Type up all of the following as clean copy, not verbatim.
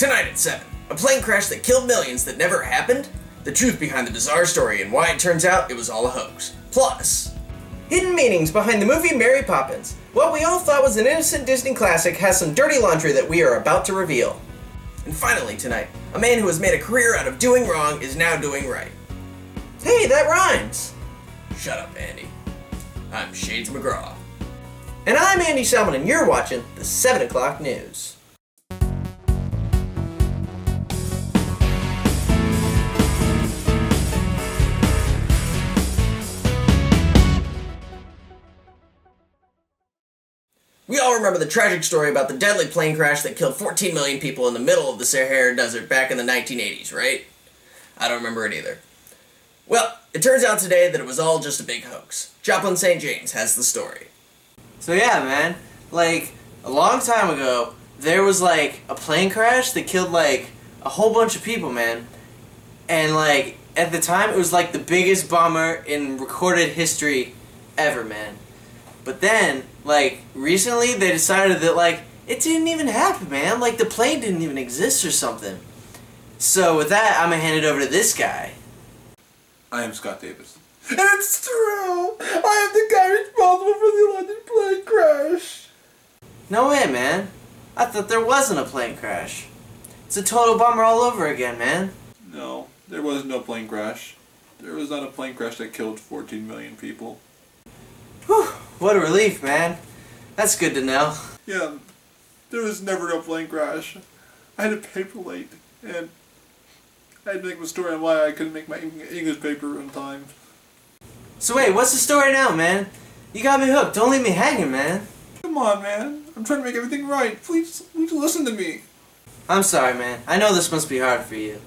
Tonight at 7, a plane crash that killed millions that never happened? The truth behind the bizarre story and why it turns out it was all a hoax. Plus, hidden meanings behind the movie Mary Poppins. What we all thought was an innocent Disney classic has some dirty laundry that we are about to reveal. And finally tonight, a man who has made a career out of doing wrong is now doing right. Hey, that rhymes! Shut up, Andy. I'm Shades McGraw. And I'm Andy Selman, and you're watching the 7 o'clock news. We all remember the tragic story about the deadly plane crash that killed 14 million people in the middle of the Sahara Desert back in the 1980s, right? I don't remember it either. Well, it turns out today that it was all just a big hoax. Joplin St. James has the story. So yeah, man, like, a long time ago, there was, like, a plane crash that killed, like, a whole bunch of people, man. And, like, at the time, it was, like, the biggest bomber in recorded history ever, man. But then, like, recently they decided that, like, it didn't even happen, man. Like, the plane didn't even exist or something. So with that, I'm gonna hand it over to this guy. I am Scott Davis. And it's true! I am the guy responsible for the London plane crash! No way, man. I thought there wasn't a plane crash. It's a total bummer all over again, man. No, there was no plane crash. There was not a plane crash that killed 14 million people. Whew, what a relief, man. That's good to know. Yeah, there was never no plane crash. I had a paper late, and I had to make a story on why I couldn't make my English paper on time. So wait, what's the story now, man? You got me hooked. Don't leave me hanging, man. Come on, man. I'm trying to make everything right. Please listen to me. I'm sorry, man. I know this must be hard for you.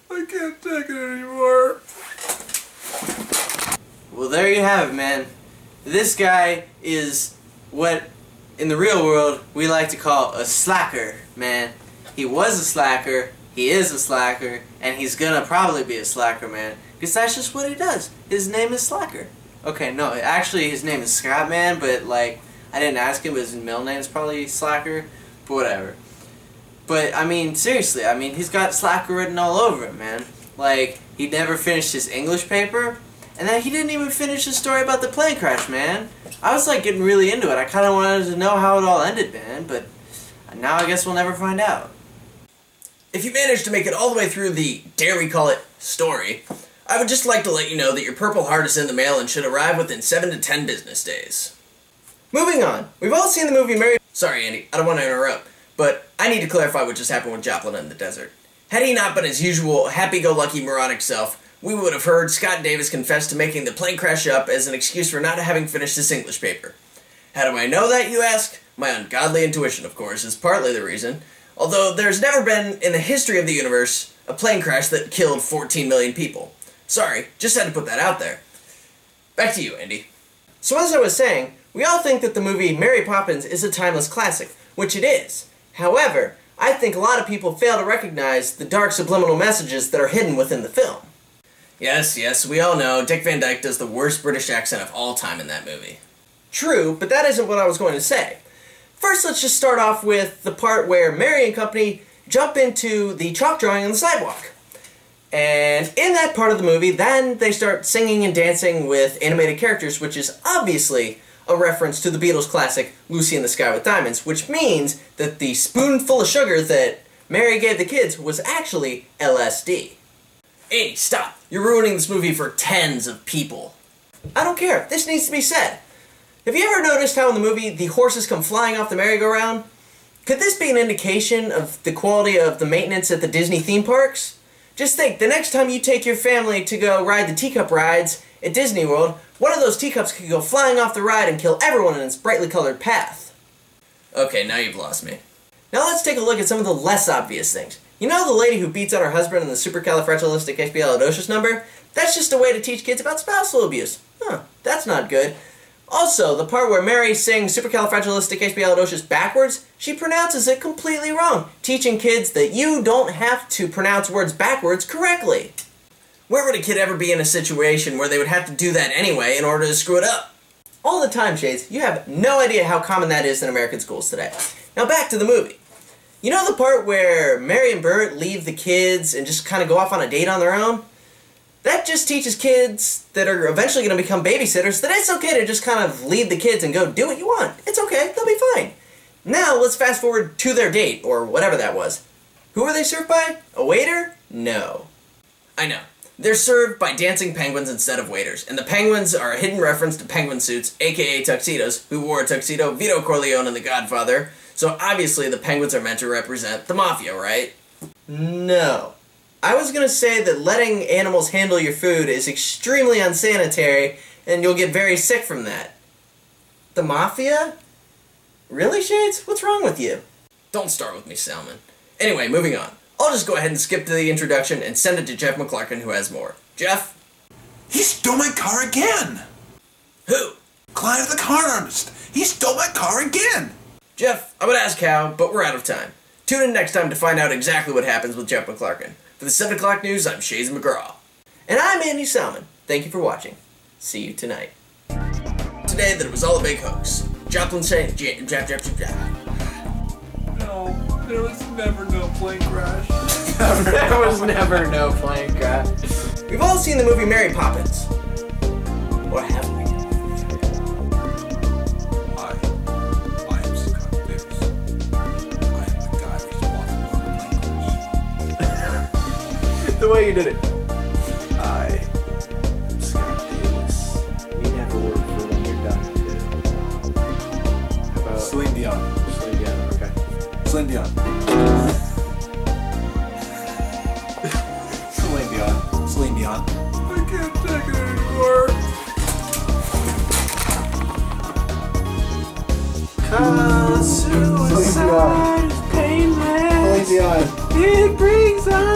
I can't take it anymore. Well, there you have it, man. This guy is what, in the real world, we like to call a slacker, man. He was a slacker, he is a slacker, and he's gonna probably be a slacker, man. Because that's just what he does. His name is Slacker. Okay, no, actually his name is Scott, man, but, like, I didn't ask him, but his middle name is probably Slacker, but whatever. But, I mean, seriously, I mean, he's got Slacker written all over him, man. Like, he never finished his English paper. And then he didn't even finish the story about the plane crash, man. I was, like, getting really into it. I kind of wanted to know how it all ended, man, but now I guess we'll never find out. If you managed to make it all the way through the, dare we call it, story, I would just like to let you know that your Purple Heart is in the mail and should arrive within 7 to 10 business days. Moving on, we've all seen the movie Mary... Sorry, Andy, I don't want to interrupt, but I need to clarify what just happened with Joplin in the desert. Had he not been his usual happy-go-lucky moronic self, we would have heard Scott Davis confess to making the plane crash up as an excuse for not having finished his English paper. How do I know that, you ask? My ungodly intuition, of course, is partly the reason, although there's never been, in the history of the universe, a plane crash that killed 14 million people. Sorry, just had to put that out there. Back to you, Andy. So as I was saying, we all think that the movie Mary Poppins is a timeless classic, which it is. However, I think a lot of people fail to recognize the dark subliminal messages that are hidden within the film. Yes, we all know Dick Van Dyke does the worst British accent of all time in that movie. True, but that isn't what I was going to say. First, let's just start off with the part where Mary and company jump into the chalk drawing on the sidewalk. And in that part of the movie, then they start singing and dancing with animated characters, which is obviously a reference to the Beatles' classic Lucy in the Sky with Diamonds, which means that the spoonful of sugar that Mary gave the kids was actually LSD. Andy, stop! You're ruining this movie for tens of people. I don't care. This needs to be said. Have you ever noticed how in the movie the horses come flying off the merry-go-round? Could this be an indication of the quality of the maintenance at the Disney theme parks? Just think, the next time you take your family to go ride the teacup rides at Disney World, one of those teacups could go flying off the ride and kill everyone in its brightly colored path. Okay, now you've lost me. Now let's take a look at some of the less obvious things. You know the lady who beats on her husband in the supercalifragilisticexpialidocious number? That's just a way to teach kids about spousal abuse. Huh, that's not good. Also, the part where Mary sings supercalifragilisticexpialidocious backwards, she pronounces it completely wrong, teaching kids that you don't have to pronounce words backwards correctly. Where would a kid ever be in a situation where they would have to do that anyway in order to screw it up? All the time, Shades. You have no idea how common that is in American schools today. Now back to the movie. You know the part where Mary and Bert leave the kids and just kind of go off on a date on their own? That just teaches kids that are eventually going to become babysitters that it's okay to just kind of leave the kids and go do what you want. It's okay, they'll be fine. Now let's fast forward to their date, or whatever that was. Who are they served by? A waiter? No. I know. They're served by dancing penguins instead of waiters, and the penguins are a hidden reference to penguin suits, aka tuxedos, who wore a tuxedo, Vito Corleone and The Godfather, so obviously the penguins are meant to represent the mafia, right? No. I was gonna say that letting animals handle your food is extremely unsanitary, and you'll get very sick from that. The mafia? Really, Shades? What's wrong with you? Don't start with me, Salmon. Anyway, moving on. I'll just go ahead and skip to the introduction and send it to Jeff McClarkin, who has more. Jeff? He stole my car again! Who? Clive the car artist! He stole my car again! Jeff, I would ask how, but we're out of time. Tune in next time to find out exactly what happens with Jeff McClarkin. For the 7 o'clock news, I'm Shades McGraw. And I'm Andy Salmon. Thank you for watching. See you tonight. Today, that it was all a big hoax. Joplin saying, No, there was never no plane crash. There was never no plane crash. We've all seen the movie Mary Poppins. Or haven't we? I am Scott Davis. I am the guy responsible for the plane crash. The way you did it. I am Scott Davis. You never work for when you're done. How about Celine Dion. Celine Dion? Okay. Celine Dion. Celine Dion. Celine Dion. I can't take it anymore. Suicide is painless. Celine Dion. It brings on